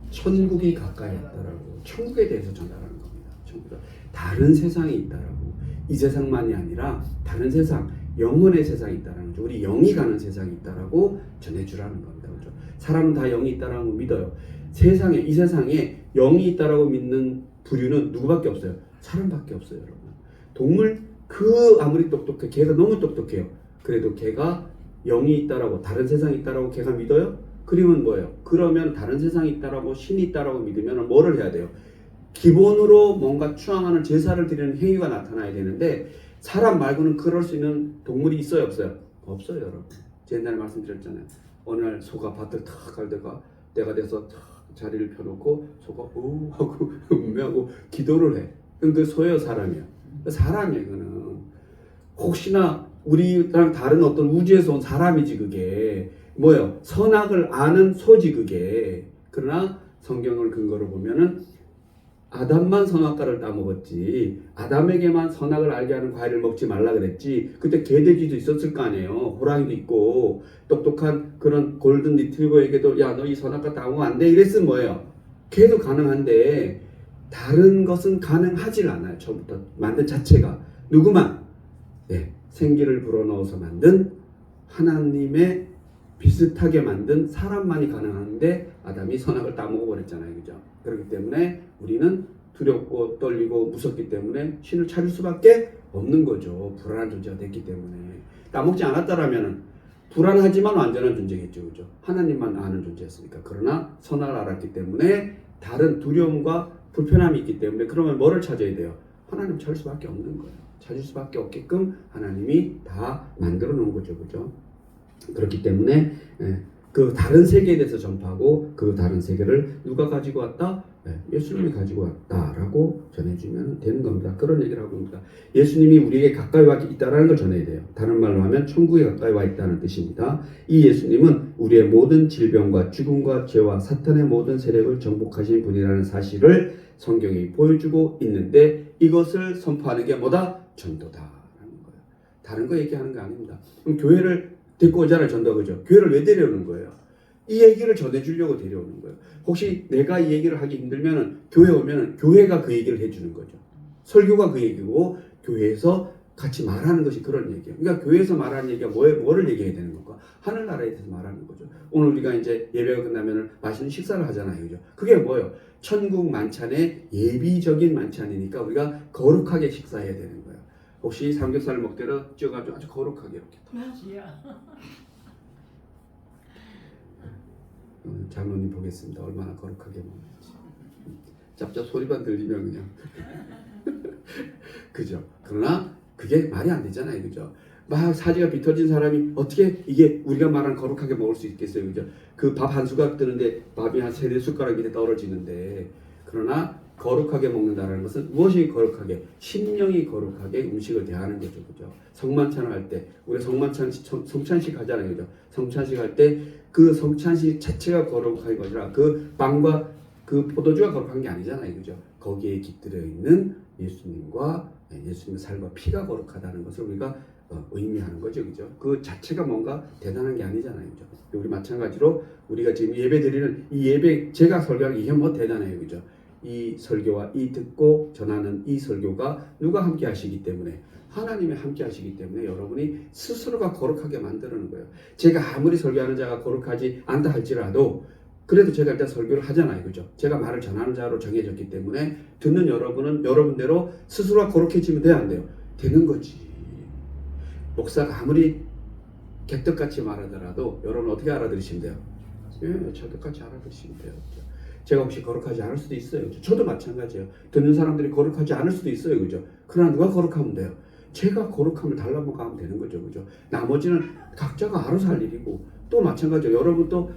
천국이 가까이 왔다라고 천국에 대해서 전하라는 겁니다. 천국 다른 세상이 있다라고 이 세상만이 아니라 다른 세상 영혼의 세상이 있다라는 거죠. 우리 영이 가는 세상이 있다라고 전해주라는 겁니다, 그죠? 사람은 다 영이 있다라는 거 믿어요. 세상에 이 세상에 영이 있다라고 믿는 부류는 누구밖에 없어요? 사람밖에 없어요, 여러분. 동물 그 아무리 똑똑해, 걔가 너무 똑똑해요. 그래도 걔가 영이 있다라고 다른 세상이 있다라고 걔가 믿어요? 그러면 뭐예요? 그러면 다른 세상이 있다라고 신이 있다라고 믿으면 뭐를 해야 돼요? 기본으로 뭔가 추앙하는 제사를 드리는 행위가 나타나야 되는데 사람 말고는 그럴 수 있는 동물이 있어요, 없어요? 없어요, 여러분. 제가 옛날에 말씀드렸잖아요. 어느 날 소가 밭을 탁 갈다가 때가 돼서 탁 자리를 펴놓고 소가 오 하고 음미하고 기도를 해. 그럼 그 소예요, 사람이야? 사람이에요, 그거는. 혹시나 우리랑 다른 어떤 우주에서 온 사람이지 그게. 뭐예요? 선악을 아는 소지 그게. 그러나 성경을 근거로 보면은 아담만 선악과를 따먹었지 아담에게만 선악을 알게 하는 과일을 먹지 말라 그랬지. 그때 개돼지도 있었을 거 아니에요. 호랑이도 있고 똑똑한 그런 골든 리트리버에게도 야 너 이 선악과 따먹으면 안 돼 이랬으면 뭐예요? 걔도 가능한데 다른 것은 가능하질 않아요. 처음부터 만든 자체가. 누구만? 네, 생기를 불어넣어서 만든 하나님의 비슷하게 만든 사람만이 가능한데 아담이 선악을 따먹어 버렸잖아요. 그죠? 그렇기 때문에 우리는 두렵고 떨리고 무섭기 때문에 신을 찾을 수밖에 없는 거죠. 불안한 존재가 됐기 때문에. 따먹지 않았다라면 불안하지만 완전한 존재겠죠. 그죠? 하나님만 아는 존재였으니까. 그러나 선악을 알았기 때문에 다른 두려움과 불편함이 있기 때문에 그러면 뭐를 찾아야 돼요? 하나님 찾을 수밖에 없는 거예요. 찾을 수밖에 없게끔 하나님이 다 만들어 놓은 거죠. 그죠? 그렇기 때문에 그 다른 세계에 대해서 전파하고 그 다른 세계를 누가 가지고 왔다? 예수님이 가지고 왔다라고 전해주면 되는 겁니다. 그런 얘기를 하고 있습니다. 예수님이 우리에게 가까이 와 있다는 걸 전해야 돼요. 다른 말로 하면 천국에 가까이 와 있다는 뜻입니다. 이 예수님은 우리의 모든 질병과 죽음과 죄와 사탄의 모든 세력을 정복하신 분이라는 사실을 성경이 보여주고 있는데 이것을 선포하는 게 뭐다? 전도다라는 거예요. 다른 거 얘기하는 거 아닙니다. 그럼 교회를 데리고 오잖아요, 전도. 그죠? 교회를 왜 데려오는 거예요? 이 얘기를 전해주려고 데려오는 거예요. 혹시 내가 이 얘기를 하기 힘들면은 교회 오면은 교회가 그 얘기를 해주는 거죠. 설교가 그 얘기고 교회에서 같이 말하는 것이 그런 얘기예요. 그러니까 교회에서 말하는 얘기가 뭐를 얘기해야 되는 건가? 하늘나라에 대해서 말하는 거죠. 오늘 우리가 이제 예배가 끝나면은 맛있는 식사를 하잖아요, 그죠? 그게 뭐예요? 천국 만찬의 예비적인 만찬이니까 우리가 거룩하게 식사해야 되는 거예요. 혹시 삼겹살을 먹더라도 쪄가지고 아주 거룩하게 이렇게. 장로님 보겠습니다. 얼마나 거룩하게 먹는지. 짭짭 소리만 들리면 그냥. 그죠? 그러나 그게 말이 안 되잖아요. 그죠? 막 사지가 비터진 사람이 어떻게 이게 우리가 말하는 거룩하게 먹을 수 있겠어요. 그죠? 그 밥 한 숟가락 뜨는데 밥이 한 3-4숟가락 밑에 떨어지는데 그러나 거룩하게 먹는다는 것은 무엇이 거룩하게? 심령이 거룩하게 음식을 대하는 거죠. 그죠? 성만찬을 할 때 우리 성찬식 하잖아요. 그죠? 성찬식 할 때 그 성찬식 자체가 거룩한 것이라 그 빵과 그 포도주가 거룩한 게 아니잖아요. 그죠? 거기에 깃들어 있는 예수님과 예수님의 삶과 피가 거룩하다는 것을 우리가 의미하는 거죠. 그죠? 그 자체가 뭔가 대단한 게 아니잖아요. 그죠? 우리 마찬가지로 우리가 지금 예배 드리는 이 예배 제가 설교하는 이게 뭐 대단해요. 그죠? 이 설교와 이 듣고 전하는 이 설교가 누가 함께 하시기 때문에 하나님이 함께 하시기 때문에 여러분이 스스로가 거룩하게 만드는 거예요. 제가 아무리 설교하는 자가 거룩하지 않다 할지라도 그래도 제가 일단 설교를 하잖아요. 그죠? 제가 말을 전하는 자로 정해졌기 때문에 듣는 여러분은 여러분대로 스스로가 거룩해지면 돼야 안 돼요? 되는 거지. 목사가 아무리 객떡같이 말하더라도 여러분 어떻게 알아들으시면 돼요? 예, 저같이 알아들으시면 돼요. 그죠? 제가 혹시 거룩하지 않을 수도 있어요. 그죠? 저도 마찬가지예요. 듣는 사람들이 거룩하지 않을 수도 있어요. 그죠? 그러나 누가 거룩하면 돼요? 제가 거룩함을 달라고 하면 되는 거죠. 그죠? 나머지는 각자가 알아서 할 일이고 또 마찬가지예요. 여러분도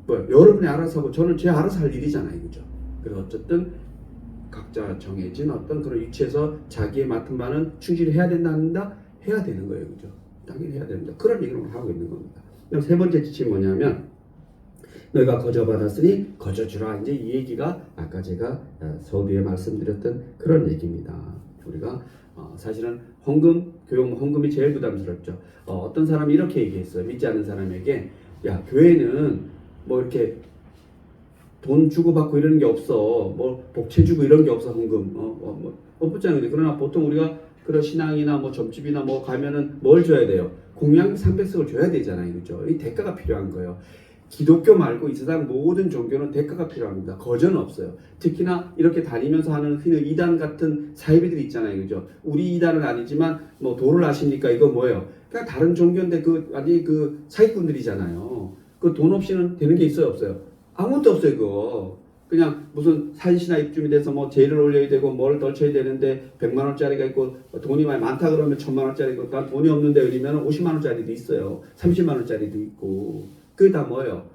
여러분이 알아서 하고 저는 제 알아서 할 일이잖아요. 그죠? 그래서 어쨌든 각자 정해진 어떤 그런 위치에서 자기의 맡은 바는 충실히 해야 된다? 해야 되는 거예요. 그죠? 당연히 해야 됩니다. 그런 얘기를 하고 있는 겁니다. 그럼 세 번째 지침이 뭐냐면 너희가 거저받았으니 거저주라. 이제 이 얘기가 아까 제가 서두에 말씀드렸던 그런 얘기입니다. 우리가 사실은 헌금이 제일 부담스럽죠. 어떤 사람이 이렇게 얘기했어요. 믿지 않는 사람에게 야 교회는 뭐 이렇게 돈 주고받고 이러는 게 없어. 뭐 복채 주고 이런 게 없어. 헌금 없잖아요. 그러나 보통 우리가 그런 신앙이나 뭐 점집이나 뭐 가면은 뭘 줘야 돼요? 공양 300석을 줘야 되잖아요. 그죠? 이 대가가 필요한 거예요. 기독교 말고 이 세상 모든 종교는 대가가 필요합니다. 거저는 없어요. 특히나 이렇게 다니면서 하는 흔히 이단 같은 사이비들이 있잖아요. 그죠? 우리 이단은 아니지만 뭐 도를 아십니까? 이거 뭐예요? 그냥 다른 종교인데 그 사기꾼들이잖아요. 그 돈 없이는 되는 게 있어요, 없어요? 아무것도 없어요, 그거. 그냥 무슨 산신화 입주민이 돼서 뭐 제를 올려야 되고 뭘 덜쳐야 되는데 100만 원짜리가 있고 돈이 많다 그러면 1000만 원짜리고 난 돈이 없는데 그러면 50만 원짜리도 있어요. 30만 원짜리도 있고. 그게 다 뭐예요?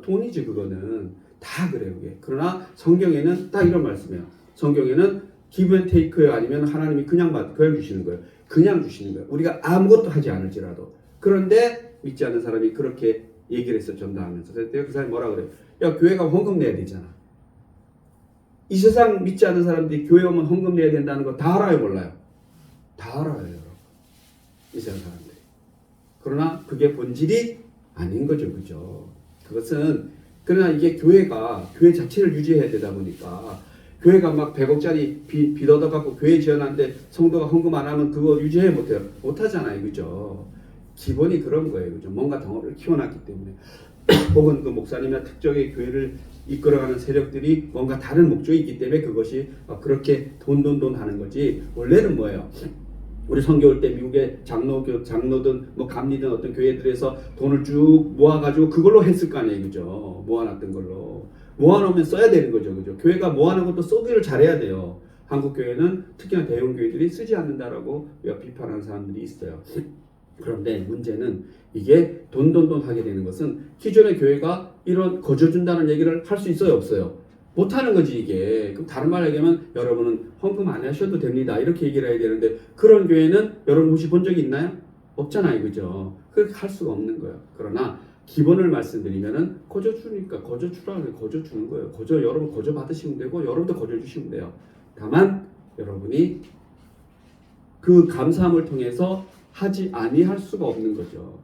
돈이지 그거는. 다 그래요, 그게. 그러나 성경에는 딱 이런 말씀이에요. 성경에는 give and take예요. 아니면 하나님이 그냥 주시는 거예요. 그냥 주시는 거예요. 우리가 아무것도 하지 않을지라도. 그런데 믿지 않는 사람이 그렇게 얘기를 했어, 전도하면서. 그래서 그 사람이 뭐라 그래요? 야, 교회가 헌금 내야 되잖아. 이 세상 믿지 않는 사람들이 교회 오면 헌금 내야 된다는 거 다 알아요, 몰라요? 다 알아요, 여러분. 이 세상 사람들이. 그러나 그게 본질이 아닌 거죠, 그죠? 그것은, 그러나 이게 교회 자체를 유지해야 되다 보니까, 교회가 막 100억짜리 빚 얻어갖고 교회 지어놨는데 성도가 헌금 안 하면 그거 유지해 못해요. 못하잖아요, 그죠? 기본이 그런 거예요, 그죠? 뭔가 덩어리를 키워놨기 때문에. 혹은 그 목사님이나 특정의 교회를 이끌어가는 세력들이 뭔가 다른 목적이 있기 때문에 그것이 그렇게 돈 하는 거지. 원래는 뭐예요? 우리 선교 올 때 미국의 장로든 뭐 감리든 어떤 교회들에서 돈을 쭉 모아가지고 그걸로 했을 거 아니에요, 그죠? 모아놨던 걸로 모아놓으면 써야 되는 거죠, 그죠? 교회가 모아놓은 것도 쓰기를 잘해야 돼요. 한국 교회는 특히나 대형 교회들이 쓰지 않는다라고 비판하는 사람들이 있어요. 그런데 문제는 이게 돈 하게 되는 것은 기존의 교회가 이런 거저준다는 얘기를 할 수 있어요, 없어요? 못하는 거지 이게. 그럼 다른 말 얘기하면 여러분은 헌금 안 하셔도 됩니다 이렇게 얘기를 해야 되는데 그런 교회는 여러분 혹시 본 적이 있나요? 없잖아요, 그죠? 그렇게 할 수가 없는 거예요. 그러나 기본을 말씀드리면은 거저 주니까 거저 주라는 거저 주는 거예요. 여러분 거저 받으시면 되고 여러분도 거저 주시면 돼요. 다만 여러분이 그 감사함을 통해서 하지 아니할 수가 없는 거죠.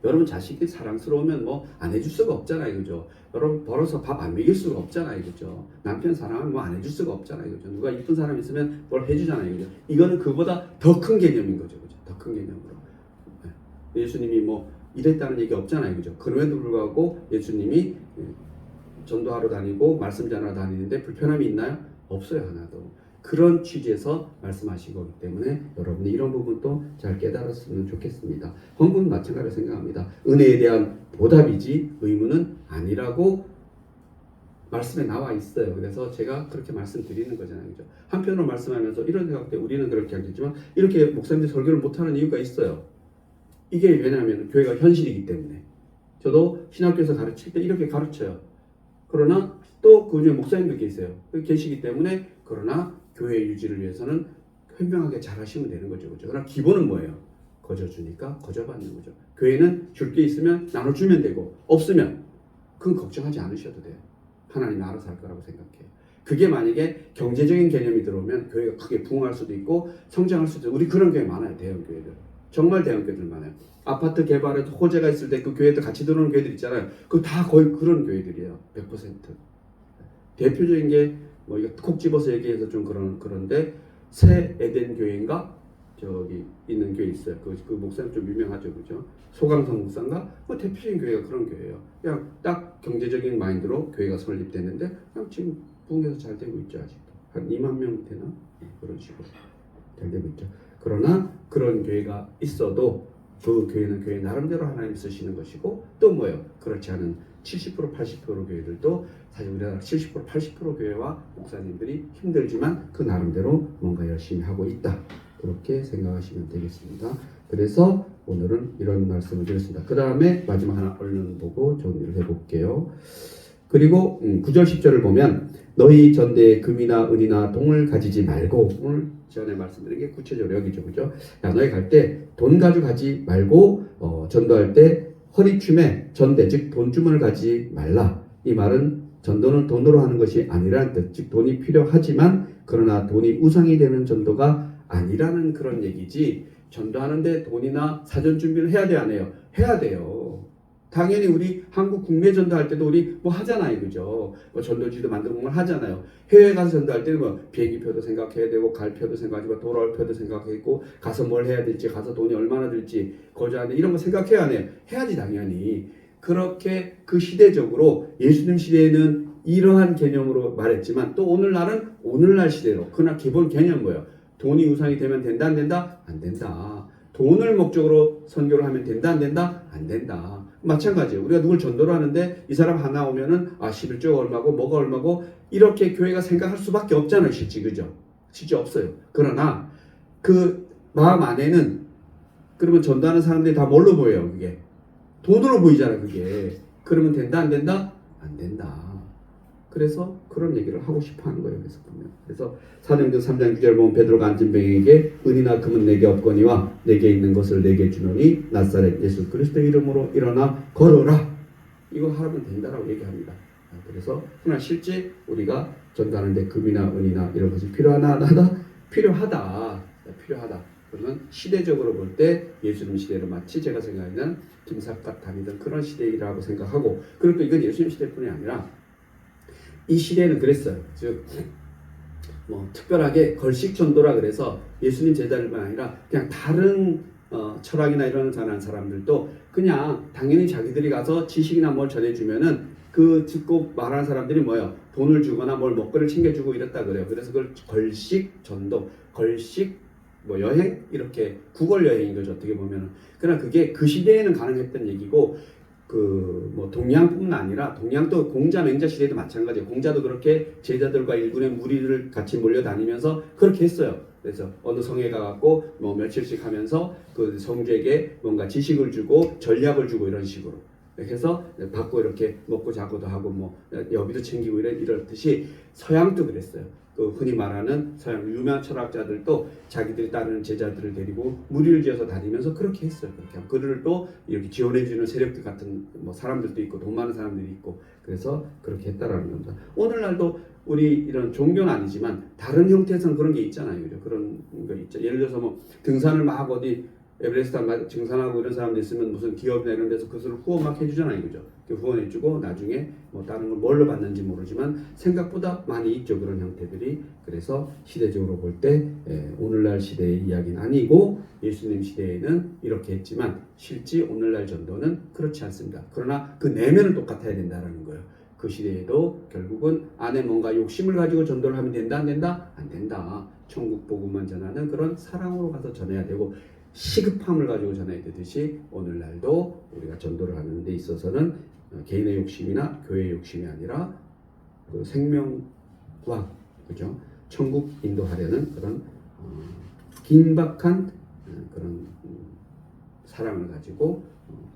여러분 자식이 사랑스러우면 뭐 안 해줄 수가 없잖아요, 그죠? 여러분 벌어서 밥 안 먹일 수가 없잖아요, 그죠? 남편 사랑하면 뭐 안 해줄 수가 없잖아요, 그죠? 누가 이쁜 사람 있으면 뭘 해주잖아요, 그죠? 이거는 그보다 더 큰 개념인 거죠, 그죠? 더 큰 개념으로. 예수님이 뭐 이랬다는 얘기 없잖아요, 그죠? 그럼에도 불구하고 예수님이 전도하러 다니고 말씀 전하러 다니는데 불편함이 있나요? 없어요, 하나도. 그런 취지에서 말씀하신 거기 때문에 여러분이 이런 부분도 잘 깨달았으면 좋겠습니다. 헌금은 마찬가지로 생각합니다. 은혜에 대한 보답이지 의무는 아니라고 말씀에 나와 있어요. 그래서 제가 그렇게 말씀드리는 거잖아요, 그죠? 한편으로 말씀하면서 이런 생각 때 우리는 그렇게 하겠지만 이렇게 목사님들이 설교를 못하는 이유가 있어요. 이게 왜냐하면 교회가 현실이기 때문에. 저도 신학교에서 가르칠 때 이렇게 가르쳐요. 그러나 또 그 중에 목사님도 계세요. 계시기 때문에 그러나 교회 유지를 위해서는 현명하게 잘 하시면 되는 거죠, 그죠? 그러나 기본은 뭐예요? 거저 주니까 거저 받는 거죠. 교회는 줄 게 있으면 나눠주면 되고 없으면 그건 걱정하지 않으셔도 돼요. 하나님이 알아서 할 거라고 생각해요. 그게 만약에 경제적인 개념이 들어오면 교회가 크게 부흥할 수도 있고 성장할 수도 있고 우리 그런 교회 많아요, 대형 교회들. 정말 대형 교회들 많아요. 아파트 개발에도 호재가 있을 때 그 교회도 같이 들어오는 교회들 있잖아요. 그거 다 거의 그런 교회들이에요. 100%. 대표적인 게 뭐 이거 콕 집어서 얘기해서 좀 그런데 새 에덴 교회인가 저기 있는 교회 있어요. 그 목사님 좀 유명하죠, 그죠? 소강성 목사인가? 뭐 대표적인 교회가 그런 교회예요. 그냥 딱 경제적인 마인드로 교회가 설립됐는데 그냥 지금 부흥해서 잘 되고 있죠, 아직도. 한 2만 명 되나? 그런 식으로 잘 되고 있죠. 그러나 그런 교회가 있어도 그 교회는 교회 나름대로 하나님 쓰시는 것이고 또 뭐예요? 그렇지 않은 70% 80% 교회들도 사실 우리나라 70% 80% 교회와 목사님들이 힘들지만 그 나름대로 뭔가 열심히 하고 있다. 그렇게 생각하시면 되겠습니다. 그래서 오늘은 이런 말씀을 드렸습니다. 그 다음에 마지막 하나 얼른 보고 정리를 해볼게요. 그리고 9절 10절을 보면 너희 전대에 금이나 은이나 동을 가지지 말고 오늘 전에 말씀드린 게 구체적으로 여기죠, 그죠? 야, 너희 갈 때 돈 가지고 가지 말고 전도할 때 허리춤에 전대 즉 돈주머니를 가지 말라. 이 말은 전도는 돈으로 하는 것이 아니라는 뜻, 즉 돈이 필요하지만 그러나 돈이 우상이 되는 전도가 아니라는 그런 얘기지. 전도하는데 돈이나 사전 준비를 해야 돼요, 안 해요? 해야 돼요. 당연히 우리 한국 국내 전도할 때도 우리 뭐 하잖아요, 그죠? 뭐 전도지도 만들고 뭘 하잖아요. 해외 가서 전도할 때는 뭐 비행기표도 생각해야 되고 갈 표도 생각하고 돌아올 표도 생각했고 가서 뭘 해야 될지 가서 돈이 얼마나 들지 거주하는데 이런 거 생각해야 안 해요. 해야지 당연히. 그렇게 그 시대적으로 예수님 시대에는 이러한 개념으로 말했지만 또 오늘날은 오늘날 시대로 그러나 기본 개념 뭐예요? 돈이 우상이 되면 된다 안 된다? 안 된다. 돈을 목적으로 선교를 하면 된다 안 된다? 안 된다. 마찬가지예요. 우리가 누굴 전도를 하는데 이 사람 하나 오면은 11조가 얼마고 뭐가 얼마고 이렇게 교회가 생각할 수밖에 없잖아요. 실제 그죠? 실제 없어요. 그러나 그 마음 안에는 그러면 전도하는 사람들이 다 뭘로 보여요? 그게 돈으로 보이잖아. 그게 그러면 된다 안 된다? 안 된다. 그래서 그런 얘기를 하고 싶어 하는 거예요. 그래서 보면. 그래서 사도행전 3장 9절 보면 베드로가 앉은 뱅에게 은이나 금은 내게 없거니와 내게 있는 것을 내게 주노니 나사렛 예수 그리스도 이름으로 일어나 걸어라. 이거 하면 된다라고 얘기합니다. 그래서 그러나 실제 우리가 전도하는데 금이나 은이나 이런 것이 필요하다. 그러면 시대적으로 볼 때 예수님 시대로 마치 제가 생각하는 김삿갓 다니던 그런 시대라고 생각하고 그리고 또 이건 예수님 시대뿐이 아니라 이 시대는 그랬어요. 즉 뭐 특별하게 걸식 전도라 그래서 예수님 제자들만 아니라 그냥 다른 철학이나 이런 전하는 사람들도 그냥 당연히 자기들이 가서 지식이나 뭘 전해주면은 그 듣고 말하는 사람들이 뭐예요? 돈을 주거나 뭘 먹거리를 챙겨주고 이랬다 그래요. 그래서 그걸 걸식 전도, 걸식 뭐 여행 이렇게 구걸 여행인 거죠. 어떻게 보면은. 그러나 그게 그 시대에는 가능했던 얘기고 그 뭐 동양뿐만 아니라 동양도 공자 맹자 시대도 마찬가지예요. 공자도 그렇게 제자들과 일군의 무리를 같이 몰려다니면서 그렇게 했어요. 그래서 어느 성에 가갖고 뭐 며칠씩 하면서 그 성주에게 뭔가 지식을 주고 전략을 주고 이런 식으로 해서 받고 이렇게 먹고 자고도 하고 뭐 여비도 챙기고 이렇듯이 서양도 그랬어요. 그 흔히 말하는 서양 유명한 철학자들도 자기들이 따르는 제자들을 데리고 무리를 지어서 다니면서 그렇게 했어요. 그렇게 그들을 또 이렇게 지원해주는 세력들 같은 뭐 사람들도 있고 돈 많은 사람들이 있고 그래서 그렇게 했다라는 겁니다. 오늘날도 우리 이런 종교는 아니지만 다른 형태에서는 그런 게 있잖아요. 그런 거 있죠. 예를 들어서 뭐 등산을 막 어디 에베레스트 증산하고 이런 사람들 있으면 무슨 기업이나 이런 데서 그것을 후원 막 해주잖아요. 그죠? 후원해주고 나중에 뭐 다른 걸 뭘로 받는지 모르지만 생각보다 많이 있죠. 그런 형태들이. 그래서 시대적으로 볼 때 오늘날 시대의 이야기는 아니고 예수님 시대에는 이렇게 했지만 실제 오늘날 전도는 그렇지 않습니다. 그러나 그 내면은 똑같아야 된다는 거예요. 그 시대에도 결국은 안에 뭔가 욕심을 가지고 전도를 하면 된다 안 된다? 안 된다. 천국 복음만 전하는 그런 사랑으로 가서 전해야 되고 시급함을 가지고 전해야 되듯이 오늘날도 우리가 전도를 하는 데 있어서는 개인의 욕심이나 교회의 욕심이 아니라 그 생명과 그죠? 천국 인도하려는 그런 긴박한 그런 사랑을 가지고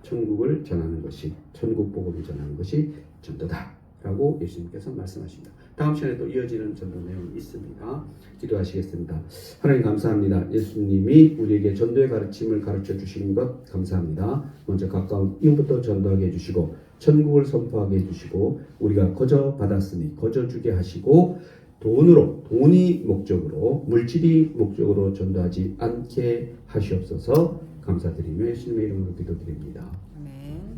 천국을 전하는 것이 천국 복음을 전하는 것이 전도다라고 예수님께서 말씀하십니다. 다음 시간에 또 이어지는 전도 내용이 있습니다. 기도하시겠습니다. 하나님 감사합니다. 예수님이 우리에게 전도의 가르침을 가르쳐 주신 것 감사합니다. 먼저 가까운 이웃부터 전도하게 해주시고 천국을 선포하게 해주시고 우리가 거저 받았으니 거저 주게 하시고 돈이 목적으로 물질이 목적으로 전도하지 않게 하시옵소서. 감사드리며 예수님의 이름으로 기도드립니다. 아멘.